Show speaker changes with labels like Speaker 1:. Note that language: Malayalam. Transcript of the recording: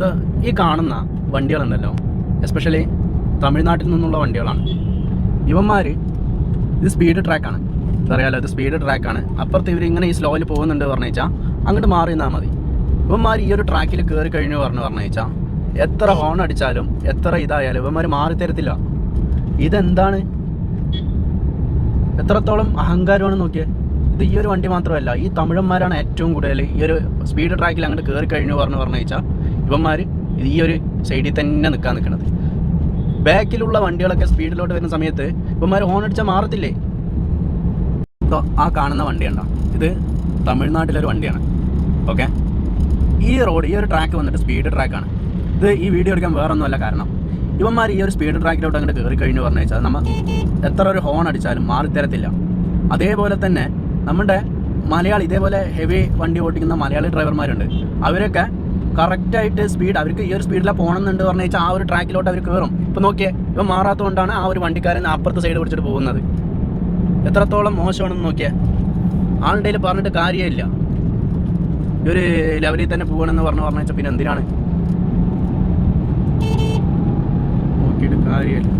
Speaker 1: ഇത് ഈ കാണുന്ന വണ്ടികളുണ്ടല്ലോ, എസ്പെഷ്യലി തമിഴ്നാട്ടിൽ നിന്നുള്ള വണ്ടികളാണ്. ഇവന്മാർ ഇത് സ്പീഡ് ട്രാക്കാണ്, അറിയാലോ, ഇത് സ്പീഡ് ട്രാക്കാണ്. അപ്പുറത്ത് ഇവർ ഇങ്ങനെ ഈ സ്ലോയിൽ പോകുന്നുണ്ട് പറഞ്ഞു വെച്ചാൽ അങ്ങോട്ട് മാറി നിന്നാൽ മതി. ഇവന്മാർ ഈ ഒരു ട്രാക്കിൽ കയറി കഴിഞ്ഞു പറഞ്ഞു വെച്ചാൽ എത്ര ഹോൺ അടിച്ചാലും എത്ര ഇതായാലും ഇവന്മാർ മാറി തരത്തില്ല. ഇതെന്താണ്, എത്രത്തോളം അഹങ്കാരമാണെന്ന് നോക്കിയേ. ഇത് ഈ ഒരു വണ്ടി മാത്രമല്ല, ഈ തമിഴന്മാരാണ് ഏറ്റവും കൂടുതൽ ഈ ഒരു സ്പീഡ് ട്രാക്കിൽ അങ്ങോട്ട് കയറി കഴിഞ്ഞു പറഞ്ഞു വെച്ചാൽ ഇവന്മാർ ഈ ഒരു സൈഡിൽ തന്നെ നിൽക്കുന്നത്. ബാക്കിലുള്ള വണ്ടികളൊക്കെ സ്പീഡിലോട്ട് വരുന്ന സമയത്ത് ഇവന്മാർ ഹോൺ അടിച്ചാൽ മാറത്തില്ലേ. ആ കാണുന്ന വണ്ടിയുണ്ടോ, ഇത് തമിഴ്നാട്ടിലൊരു വണ്ടിയാണ്. ഓക്കെ, ഈ റോഡ്, ഈ ഒരു ട്രാക്ക് വന്നിട്ട് സ്പീഡ് ട്രാക്കാണ്. ഇത് ഈ വീഡിയോ എടുക്കാൻ വേറൊന്നുമല്ല, കാരണം ഇവന്മാർ ഈ ഒരു സ്പീഡ് ട്രാക്കിലോട്ട് അങ്ങോട്ട് കയറി കഴിഞ്ഞു പറഞ്ഞു വെച്ചാൽ നമ്മൾ എത്ര ഒരു ഹോൺ അടിച്ചാലും മാറിത്തരത്തില്ല. അതേപോലെ തന്നെ നമ്മുടെ മലയാളി, ഇതേപോലെ ഹെവി വണ്ടി ഓടിക്കുന്ന മലയാളി ഡ്രൈവർമാരുണ്ട്. അവരൊക്കെ കറക്റ്റായിട്ട് സ്പീഡ്, അവർക്ക് ഈ ഒരു സ്പീഡിലാണ് പോകണമെന്നുണ്ട് പറഞ്ഞു വെച്ചാൽ ആ ഒരു ട്രാക്കിലോട്ട് അവർ കയറും. ഇപ്പം നോക്കിയേ, ഇവൻ മാറാത്തതുകൊണ്ടാണ് ആ ഒരു വണ്ടിക്കാരൻ അപ്പുറത്തെ സൈഡ് പിടിച്ചിട്ട് പോകുന്നത്. എത്രത്തോളം മോശമാണെന്ന് നോക്കിയാൽ. ആളുടെ പറഞ്ഞിട്ട് കാര്യമില്ല. ഈ ഒരു ലെവലിൽ തന്നെ പോകണമെന്ന് പറഞ്ഞു വെച്ചാൽ പിന്നെ എന്തിനാണ്, നോക്കിയിട്ട് കാര്യമില്ല.